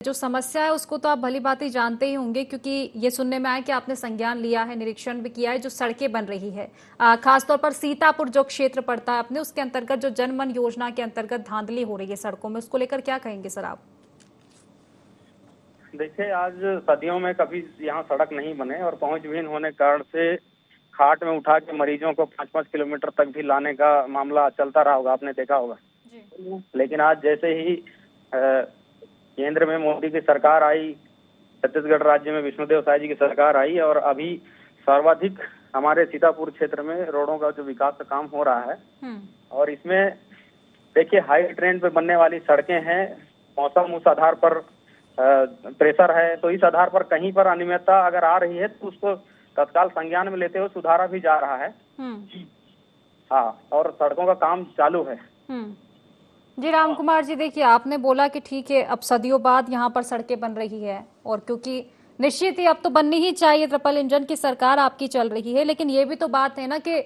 जो समस्या है उसको तो आप भली भांति जानते ही होंगे, क्योंकि ये सुनने में आया कि आपने संज्ञान लिया है, निरीक्षण भी किया है। जो सड़कें बन रही है, खासतौर पर सीतापुर जो क्षेत्र पड़ता है अपने, उसके अंतर्गत जो जनमन योजना के अंतर्गत धांधली हो रही है सड़कों में, उसको लेकर क्या कहेंगे सर आप? देखिए, आज सदियों में कभी यहाँ सड़क नहीं बने और पहुंच विहीन होने के कारण से खाट में उठा के मरीजों को 5-5 किलोमीटर तक भी लाने का मामला चलता रहा होगा, आपने देखा होगा जी। लेकिन आज जैसे ही केंद्र में मोदी की सरकार आई, छत्तीसगढ़ राज्य में विष्णुदेव साय जी की सरकार आई और अभी सर्वाधिक हमारे सीतापुर क्षेत्र में रोडों का जो विकास का काम हो रहा है और इसमें देखिए हाई ट्रेंड पे बनने वाली सड़कें हैं। मौसम उस आधार पर प्रेशर है, तो इस आधार पर कहीं पर अनियमितता अगर आ रही है तो उसको तत्काल संज्ञान में लेते हुए सुधारा भी जा रहा है। हाँ, और सड़कों का काम चालू है। जी राम कुमार जी, देखिए आपने बोला कि ठीक है अब सदियों बाद यहाँ पर सड़कें बन रही है, और क्योंकि निश्चित ही अब तो बननी ही चाहिए, ट्रिपल इंजन की सरकार आपकी चल रही है, लेकिन ये भी तो बात है ना कि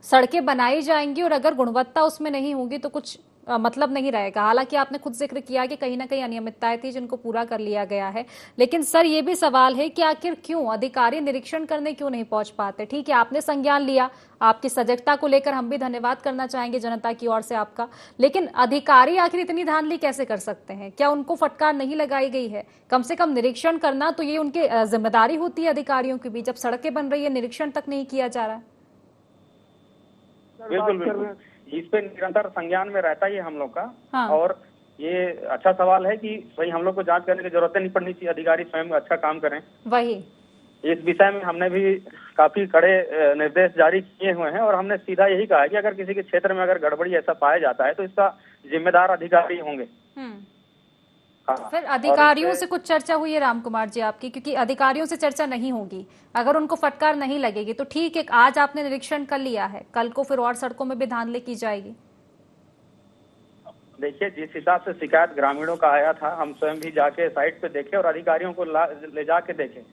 सड़कें बनाई जाएंगी और अगर गुणवत्ता उसमें नहीं होगी तो कुछ मतलब नहीं रहेगा। हालांकि आपने खुद जिक्र किया कि कहीं ना कहीं अनियमितताएं थी जिनको पूरा कर लिया गया है, लेकिन सर ये भी सवाल है कि आखिर क्यों अधिकारी निरीक्षण करने क्यों नहीं पहुंच पाते? ठीक है, आपने संज्ञान लिया, आपकी सजगता को लेकर हम भी धन्यवाद करना चाहेंगे जनता की ओर से आपका, लेकिन अधिकारी आखिर इतनी धांधली कैसे कर सकते हैं? क्या उनको फटकार नहीं लगाई गई है? कम से कम निरीक्षण करना तो ये उनकी जिम्मेदारी होती है अधिकारियों की भी, जब सड़कें बन रही है निरीक्षण तक नहीं किया जा रहा है। बिल्कुल बिल्कुल, इस पे निरंतर संज्ञान में रहता ही है हम लोग का। हाँ। और ये अच्छा सवाल है कि भाई हम लोग को जांच करने की जरूरत नहीं पड़नी चाहिए, अधिकारी स्वयं अच्छा काम करें। वही इस विषय में हमने भी काफी कड़े निर्देश जारी किए हुए हैं और हमने सीधा यही कहा है कि अगर किसी के क्षेत्र में अगर गड़बड़ी ऐसा पाया जाता है तो इसका जिम्मेदार अधिकारी होंगे। हाँ। फिर अधिकारियों से कुछ चर्चा हुई है राम कुमार जी आपकी? क्योंकि अधिकारियों से चर्चा नहीं होगी, अगर उनको फटकार नहीं लगेगी तो ठीक है, आज आपने निरीक्षण कर लिया है, कल को फिर और सड़कों में भी धांधली की जाएगी। देखिए, जिस हिसाब से शिकायत ग्रामीणों का आया था, हम स्वयं भी जाके साइट पे देखे और अधिकारियों को ले जाके देखे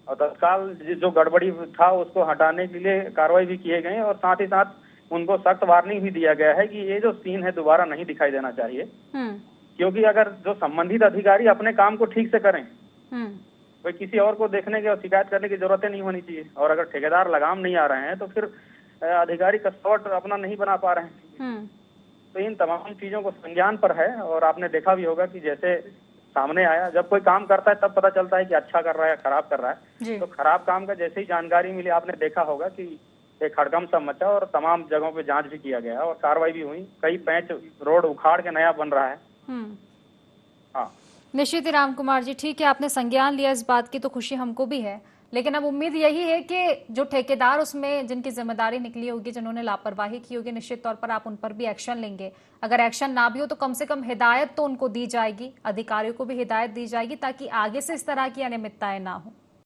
और तत्काल जो गड़बड़ी था उसको हटाने के लिए कार्रवाई भी किए गए और साथ ही साथ उनको सख्त वार्निंग भी दिया गया है कि ये जो सीन है दोबारा नहीं दिखाई देना चाहिए। क्योंकि अगर जो संबंधित अधिकारी अपने काम को ठीक से करें, कोई किसी और को देखने की और शिकायत करने की जरूरत नहीं होनी चाहिए। और अगर ठेकेदार लगाम नहीं आ रहे हैं तो फिर अधिकारी कसौट अपना नहीं बना पा रहे हैं। तो इन तमाम चीजों को संज्ञान पर है और आपने देखा भी होगा कि जैसे सामने आया, जब कोई काम करता है तब पता चलता है कि अच्छा कर रहा है या खराब कर रहा है। तो खराब काम का जैसे ही जानकारी मिली, आपने देखा होगा कि एक हड़कंप सा मचा और तमाम जगहों पे जांच भी किया गया और कार्रवाई भी हुई। कई पैच रोड उखाड़ के नया बन रहा है। हाँ, निश्चित ही राम कुमार जी, ठीक है, आपने संज्ञान लिया, इस बात की तो खुशी हमको भी है, लेकिन अब उम्मीद यही है कि जो ठेकेदार उसमें जिनकी जिम्मेदारी निकली होगी, जिन्होंने लापरवाही की होगी, निश्चित तौर पर आप उन पर भी एक्शन लेंगे। अगर एक्शन ना भी हो तो कम से कम हिदायत तो उनको दी जाएगी, अधिकारियों को भी हिदायत दी जाएगी ताकि आगे से इस तरह की अनियमितताएं ना हो।